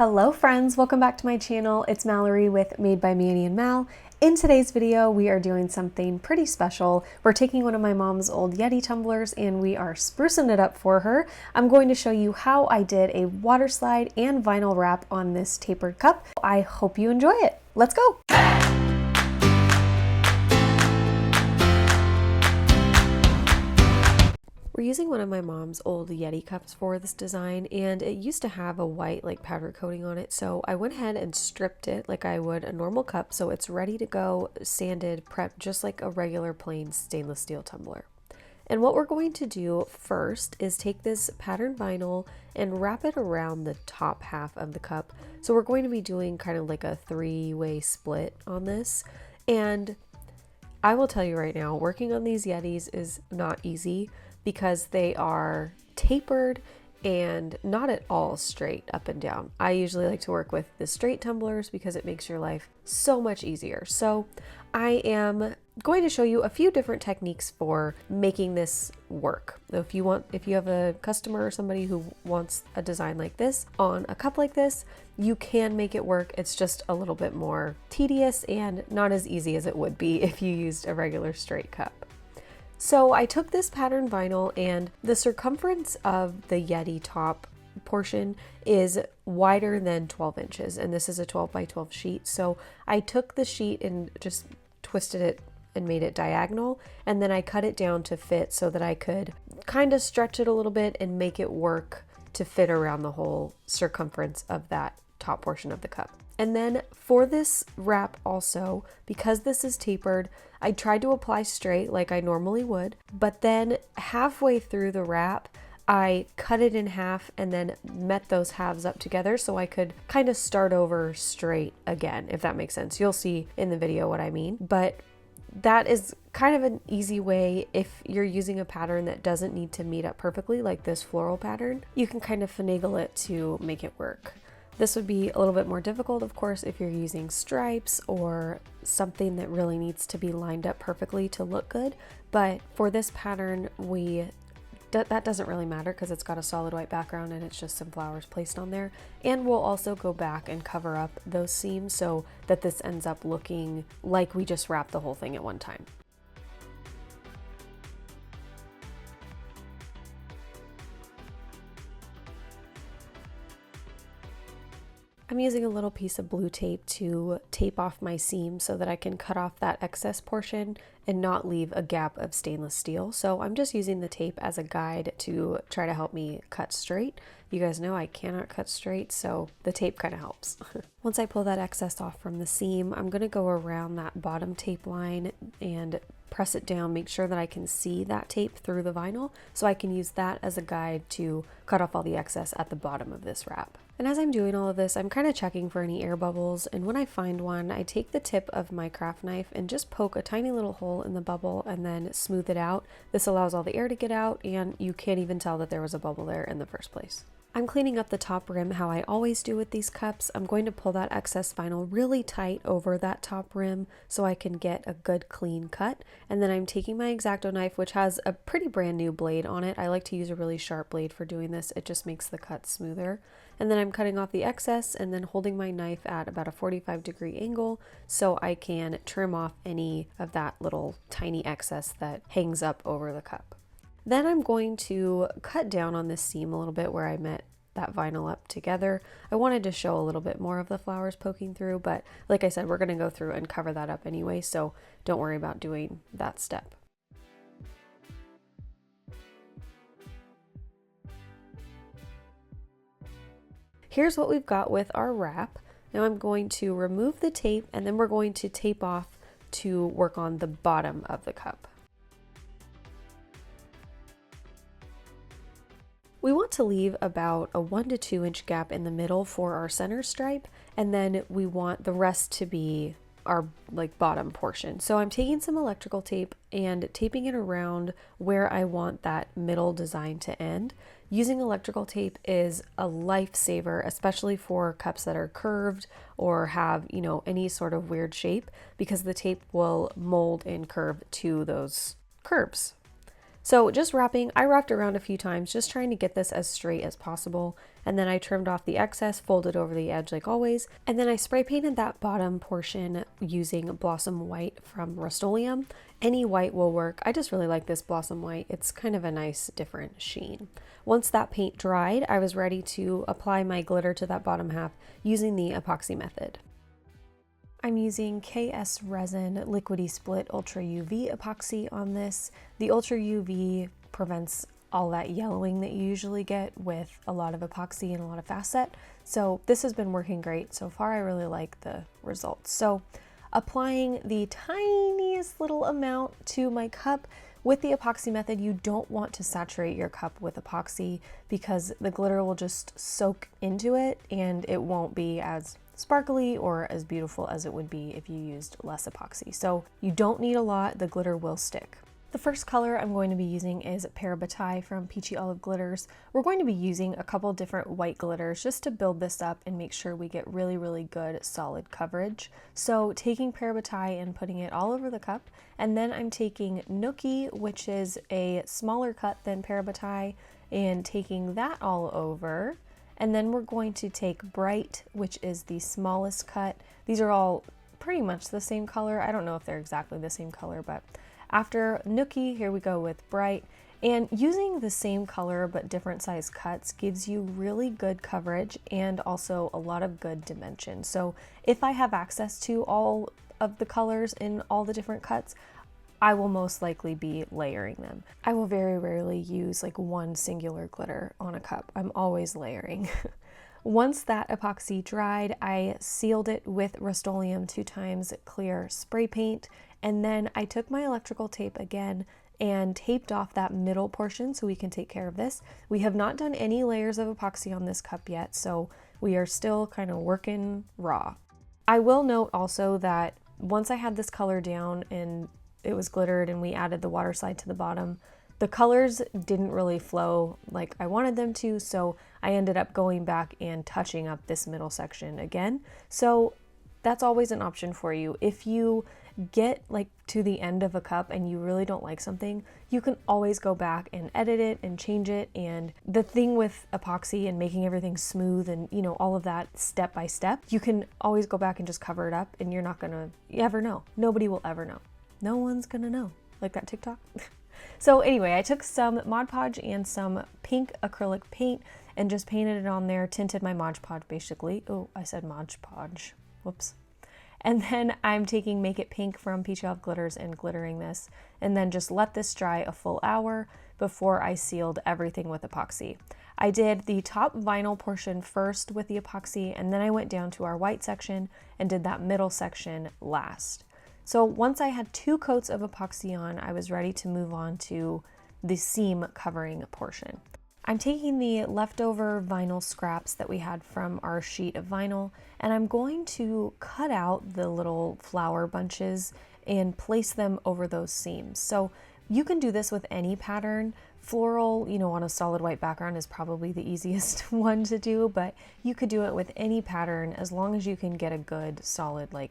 Hello friends, welcome back to my channel. It's Mallory with Made by Manny and Mal. In today's video, we are doing something pretty special. We're taking one of my mom's old Yeti tumblers and we are sprucing it up for her. I'm going to show you how I did a water slide and vinyl wrap on this tapered cup. I hope you enjoy it. Let's go. We're using one of my mom's old Yeti cups for this design, and it used to have a white powder coating on it, so I went ahead and stripped it like I would a normal cup so it's ready to go, sanded, prepped just like a regular plain stainless steel tumbler. And what we're going to do first is take this patterned vinyl and wrap it around the top half of the cup. So we're going to be doing kind of like a three-way split on this, and I will tell you right now, working on these Yetis is not easy because they are tapered and not at all straight up and down. I usually like to work with the straight tumblers because it makes your life so much easier. So I am going to show you a few different techniques for making this work. If you have a customer or somebody who wants a design like this on a cup like this, you can make it work. It's just a little bit more tedious and not as easy as it would be if you used a regular straight cup. So I took this patterned vinyl, and the circumference of the Yeti top portion is wider than 12 inches, and this is a 12 by 12 sheet. So I took the sheet and just twisted it and made it diagonal, and then I cut it down to fit so that I could kind of stretch it a little bit and make it work to fit around the whole circumference of that top portion of the cup. And then for this wrap also, because this is tapered, I tried to apply straight like I normally would, but then halfway through the wrap, I cut it in half and then met those halves up together so I could kind of start over straight again, if that makes sense. You'll see in the video what I mean, but that is kind of an easy way if you're using a pattern that doesn't need to meet up perfectly, like this floral pattern. You can kind of finagle it to make it work. This would be a little bit more difficult, of course, if you're using stripes or something that really needs to be lined up perfectly to look good. But for this pattern, that doesn't really matter because it's got a solid white background and it's just some flowers placed on there. And we'll also go back and cover up those seams so that this ends up looking like we just wrapped the whole thing at one time. I'm using a little piece of blue tape to tape off my seam so that I can cut off that excess portion and not leave a gap of stainless steel. So I'm just using the tape as a guide to try to help me cut straight. You guys know I cannot cut straight, so the tape kind of helps. Once I pull that excess off from the seam, I'm going to go around that bottom tape line and press it down, make sure that I can see that tape through the vinyl so I can use that as a guide to cut off all the excess at the bottom of this wrap. And as I'm doing all of this, I'm kind of checking for any air bubbles, and when I find one, I take the tip of my craft knife and just poke a tiny little hole in the bubble and then smooth it out. This allows all the air to get out, and you can't even tell that there was a bubble there in the first place. I'm cleaning up the top rim how I always do with these cups. I'm going to pull that excess vinyl really tight over that top rim so I can get a good clean cut. And then I'm taking my X-Acto knife, which has a pretty brand new blade on it. I like to use a really sharp blade for doing this. It just makes the cut smoother. And then I'm cutting off the excess and then holding my knife at about a 45-degree angle so I can trim off any of that little tiny excess that hangs up over the cup. Then I'm going to cut down on this seam a little bit where I met that vinyl up together. I wanted to show a little bit more of the flowers poking through, but like I said, we're going to go through and cover that up anyway, so don't worry about doing that step. Here's what we've got with our wrap. Now I'm going to remove the tape and then we're going to tape off to work on the bottom of the cup. We want to leave about a 1 to 2 inch gap in the middle for our center stripe, and then we want the rest to be our bottom portion. So I'm taking some electrical tape and taping it around where I want that middle design to end. Using electrical tape is a lifesaver, especially for cups that are curved or have, any sort of weird shape, because the tape will mold and curve to those curves. So just wrapping, I wrapped around a few times, just trying to get this as straight as possible. And then I trimmed off the excess, folded over the edge like always. And then I spray painted that bottom portion using Blossom White from Rustoleum. Any white will work. I just really like this Blossom White. It's kind of a nice different sheen. Once that paint dried, I was ready to apply my glitter to that bottom half using the epoxy method. I'm using KS Resin Liquidy Split Ultra UV epoxy on this. The Ultra UV prevents all that yellowing that you usually get with a lot of epoxy and a lot of fast set. So this has been working great so far. I really like the results. So applying the tiniest little amount to my cup. With the epoxy method, you don't want to saturate your cup with epoxy because the glitter will just soak into it and it won't be as sparkly or as beautiful as it would be if you used less epoxy. So you don't need a lot, the glitter will stick. The first color I'm going to be using is Parabatai from Peachy Olive Glitters. We're going to be using a couple different white glitters just to build this up and make sure we get really, really good solid coverage. So taking Parabatai and putting it all over the cup, and then I'm taking Nookie, which is a smaller cut than Parabatai, and taking that all over. And then we're going to take Brite, which is the smallest cut. These are all pretty much the same color. I don't know if they're exactly the same color, but after Nookie, here we go with Brite. And using the same color but different size cuts gives you really good coverage and also a lot of good dimension. So if I have access to all of the colors in all the different cuts, I will most likely be layering them. I will very rarely use like one singular glitter on a cup. I'm always layering. Once that epoxy dried, I sealed it with Rustoleum 2x clear spray paint, and then I took my electrical tape again and taped off that middle portion so we can take care of this. We have not done any layers of epoxy on this cup yet, so we are still kind of working raw. I will note also that once I had this color down and it was glittered and we added the Waterslide to the bottom, the colors didn't really flow like I wanted them to, so I ended up going back and touching up this middle section again. So that's always an option for you. If you get like to the end of a cup and you really don't like something, you can always go back and edit it and change it. And the thing with epoxy and making everything smooth and, you know, all of that step by step, you can always go back and just cover it up and you're not gonna ever know. Nobody will ever know. No one's gonna know. Like that TikTok. So anyway, I took some Mod Podge and some pink acrylic paint and just painted it on there, tinted my Mod Podge basically. Oh, I said Mod Podge. Whoops. And then I'm taking Make It Pink from Peachy Olive Glitters and glittering this, and then just let this dry a full hour before I sealed everything with epoxy. I did the top vinyl portion first with the epoxy, and then I went down to our white section and did that middle section last. So once I had 2 coats of epoxy on, I was ready to move on to the seam covering portion. I'm taking the leftover vinyl scraps that we had from our sheet of vinyl, and I'm going to cut out the little flower bunches and place them over those seams. So you can do this with any pattern. Floral, you know, on a solid white background is probably the easiest one to do, but you could do it with any pattern as long as you can get a good solid like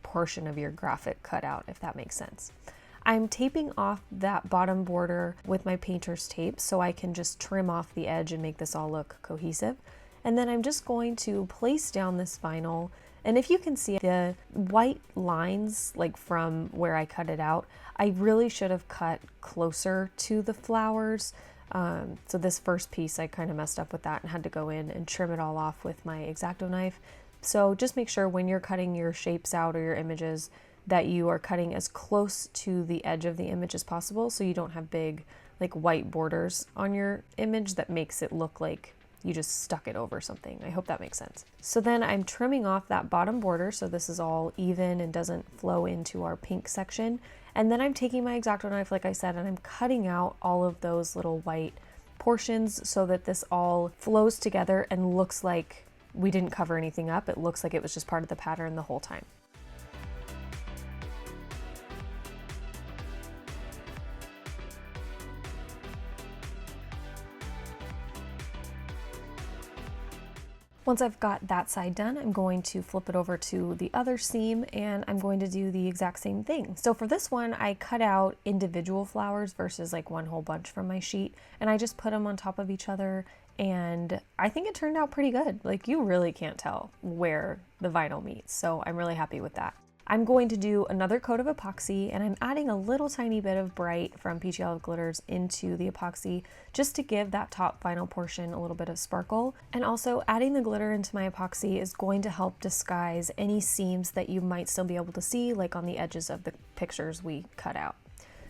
portion of your graphic cut out, if that makes sense. I'm taping off that bottom border with my painter's tape so I can just trim off the edge and make this all look cohesive. And then I'm just going to place down this vinyl, and if you can see the white lines like from where I cut it out, I really should have cut closer to the flowers. So this first piece I kind of messed up with that and had to go in and trim it all off with my X-Acto knife. So just make sure when you're cutting your shapes out or your images that you are cutting as close to the edge of the image as possible so you don't have big like white borders on your image that makes it look like you just stuck it over something. I hope that makes sense. So then I'm trimming off that bottom border so this is all even and doesn't flow into our pink section. And then I'm taking my X-Acto knife, like I said, and I'm cutting out all of those little white portions so that this all flows together and looks like we didn't cover anything up. It looks like it was just part of the pattern the whole time. Once I've got that side done, I'm going to flip it over to the other seam and I'm going to do the exact same thing. So for this one, I cut out individual flowers versus like one whole bunch from my sheet, and I just put them on top of each other, and I think it turned out pretty good. Like, you really can't tell where the vinyl meets, so I'm really happy with that. I'm going to do another coat of epoxy, and I'm adding a little tiny bit of Brite from Peachy Olive Glitters into the epoxy just to give that top vinyl portion a little bit of sparkle. And also adding the glitter into my epoxy is going to help disguise any seams that you might still be able to see, like on the edges of the pictures we cut out.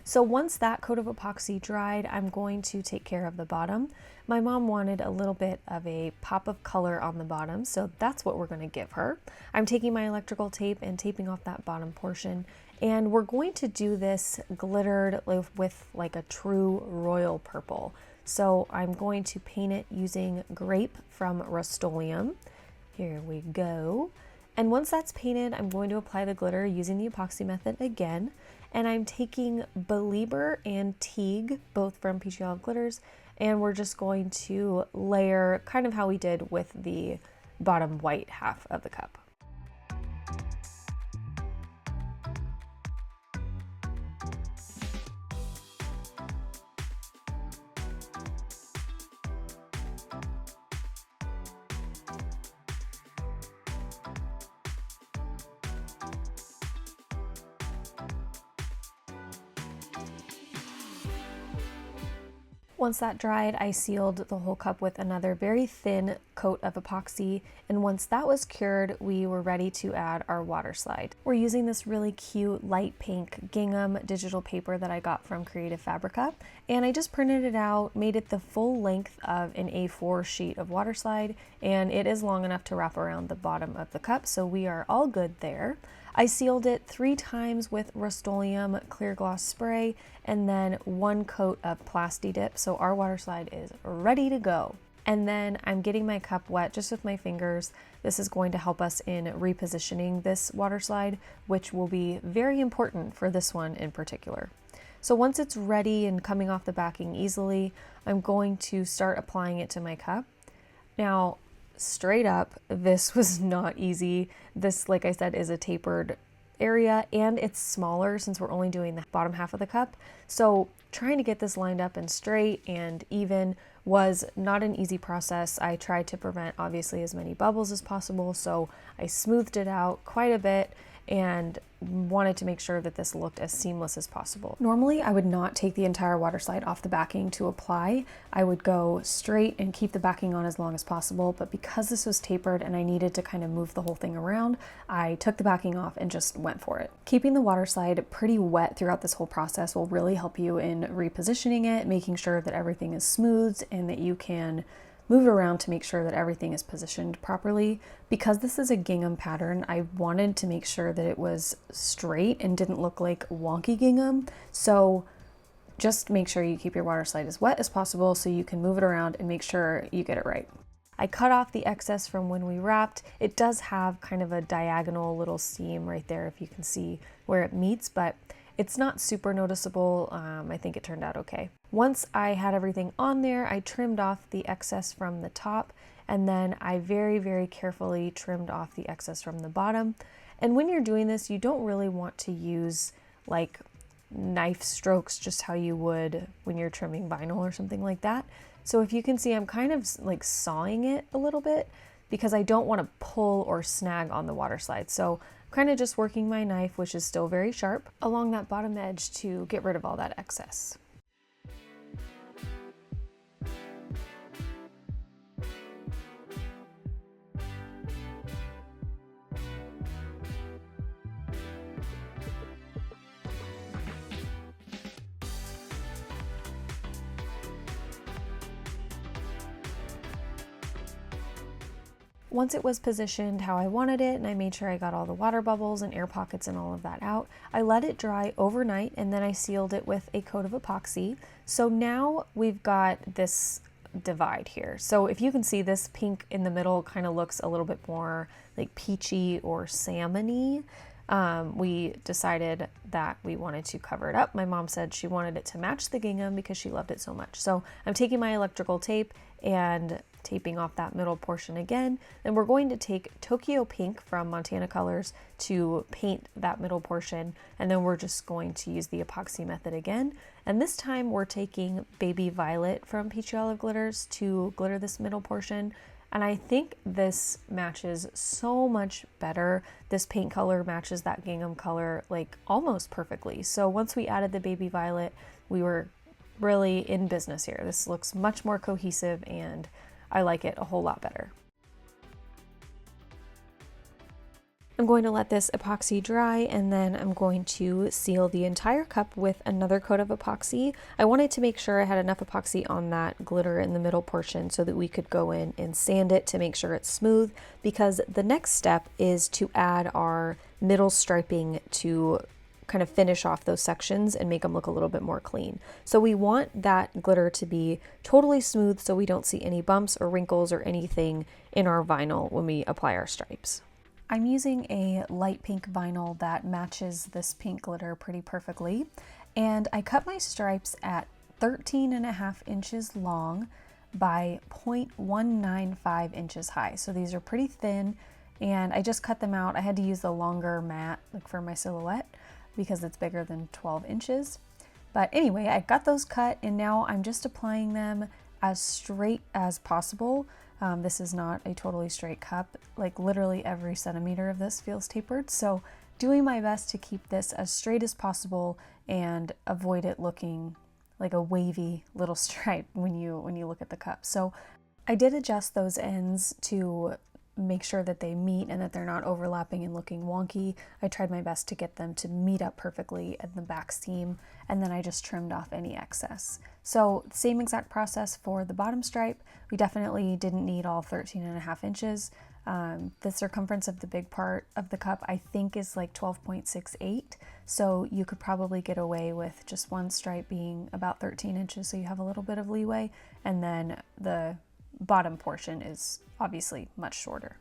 So once that coat of epoxy dried, I'm going to take care of the bottom. My mom wanted a little bit of a pop of color on the bottom, so that's what we're going to give her. I'm taking my electrical tape and taping off that bottom portion, and we're going to do this glittered with like a true royal purple. So I'm going to paint it using Grape from Rustoleum. Here we go. And once that's painted, I'm going to apply the glitter using the epoxy method again. And I'm taking Belieber and Teeg, both from Peachy Olive Glitters, and we're just going to layer kind of how we did with the bottom white half of the cup. Once that dried, I sealed the whole cup with another very thin coat of epoxy, and once that was cured, we were ready to add our water slide. We're using this really cute light pink gingham digital paper that I got from Creative Fabrica, and I just printed it out, made it the full length of an A4 sheet of water slide, and it is long enough to wrap around the bottom of the cup, so we are all good there. I sealed it 3 times with Rustoleum clear gloss spray and then 1 coat of Plasti Dip, so our water slide is ready to go. And then I'm getting my cup wet just with my fingers. This is going to help us in repositioning this water slide, which will be very important for this one in particular. So once it's ready and coming off the backing easily, I'm going to start applying it to my cup. Now, straight up, this was not easy. This, like I said, is a tapered area and it's smaller since we're only doing the bottom half of the cup. So trying to get this lined up and straight and even was not an easy process. I tried to prevent obviously as many bubbles as possible, so I smoothed it out quite a bit and wanted to make sure that this looked as seamless as possible. Normally, I would not take the entire water slide off the backing to apply. I would go straight and keep the backing on as long as possible, but because this was tapered and I needed to kind of move the whole thing around, I took the backing off and just went for it. Keeping the water slide pretty wet throughout this whole process will really help you in repositioning it, making sure that everything is smoothed and that you can move it around to make sure that everything is positioned properly. Because this is a gingham pattern, I wanted to make sure that it was straight and didn't look like wonky gingham. So just make sure you keep your water slide as wet as possible so you can move it around and make sure you get it right. I cut off the excess from when we wrapped. It does have kind of a diagonal little seam right there if you can see where it meets, but it's not super noticeable. I think it turned out okay. Once I had everything on there, I trimmed off the excess from the top, and then I very, very carefully trimmed off the excess from the bottom. And when you're doing this, you don't really want to use like knife strokes, just how you would when you're trimming vinyl or something like that. So if you can see, I'm kind of like sawing it a little bit because I don't want to pull or snag on the water slide. So kind of just working my knife, which is still very sharp, along that bottom edge to get rid of all that excess. Once it was positioned how I wanted it, and I made sure I got all the water bubbles and air pockets and all of that out, I let it dry overnight and then I sealed it with a coat of epoxy. So now we've got this divide here. So if you can see, this pink in the middle kind of looks a little bit more like peachy or salmony. We decided that we wanted to cover it up. My mom said she wanted it to match the gingham because she loved it so much. So I'm taking my electrical tape and taping off that middle portion again. Then we're going to take Tokyo Pink from Montana Colors to paint that middle portion, and then we're just going to use the epoxy method again. And this time we're taking Baby Violet from Peachy Olive Glitters to glitter this middle portion. And I think this matches so much better. This paint color matches that gingham color like almost perfectly. So once we added the Baby Violet, we were really in business here. This looks much more cohesive and I like it a whole lot better. I'm going to let this epoxy dry, and then I'm going to seal the entire cup with another coat of epoxy. I wanted to make sure I had enough epoxy on that glitter in the middle portion so that we could go in and sand it to make sure it's smooth, because the next step is to add our middle striping to kind of finish off those sections and make them look a little bit more clean. So we want that glitter to be totally smooth so we don't see any bumps or wrinkles or anything in our vinyl when we apply our stripes. I'm using a light pink vinyl that matches this pink glitter pretty perfectly, and I cut my stripes at 13.5 inches long by 0.195 inches high. So these are pretty thin, and I just cut them out. I had to use the longer mat like for my silhouette because it's bigger than 12 inches. But anyway, I got those cut, and now I'm just applying them as straight as possible. This is not a totally straight cup. Like literally every centimeter of this feels tapered. So doing my best to keep this as straight as possible and avoid it looking like a wavy little stripe when you look at the cup. So I did adjust those ends to make sure that they meet and that they're not overlapping and looking wonky. I tried my best to get them to meet up perfectly at the back seam, and then I just trimmed off any excess. So same exact process for the bottom stripe. We definitely didn't need all 13.5 inches. The circumference of the big part of the cup I think is like 12.68, so you could probably get away with just one stripe being about 13 inches, so you have a little bit of leeway, and then the bottom portion is obviously much shorter.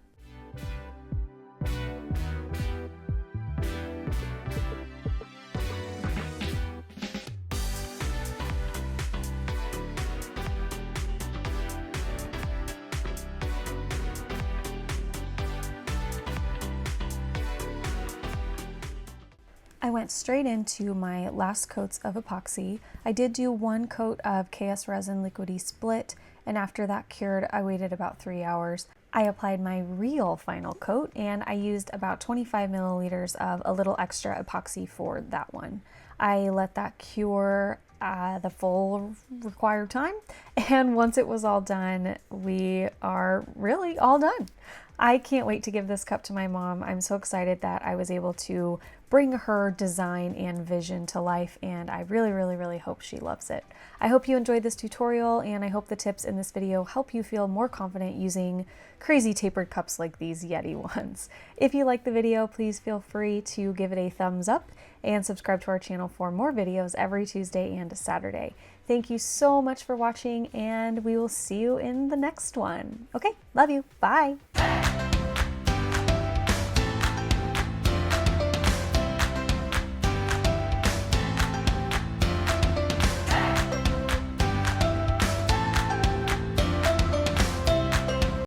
I went straight into my last coats of epoxy. I did do one coat of KS Resin Liquidy Split, and after that cured, I waited about 3 hours. I applied my real final coat, and I used about 25 milliliters of a little extra epoxy for that one. I let that cure the full required time, and once it was all done, we are really all done. I can't wait to give this cup to my mom. I'm so excited that I was able to bring her design and vision to life, and I really hope she loves it. I hope you enjoyed this tutorial, and I hope the tips in this video help you feel more confident using crazy tapered cups like these Yeti ones. If you liked the video, please feel free to give it a thumbs up and subscribe to our channel for more videos every Tuesday and Saturday. Thank you so much for watching, and we will see you in the next one. Okay, love you. Bye.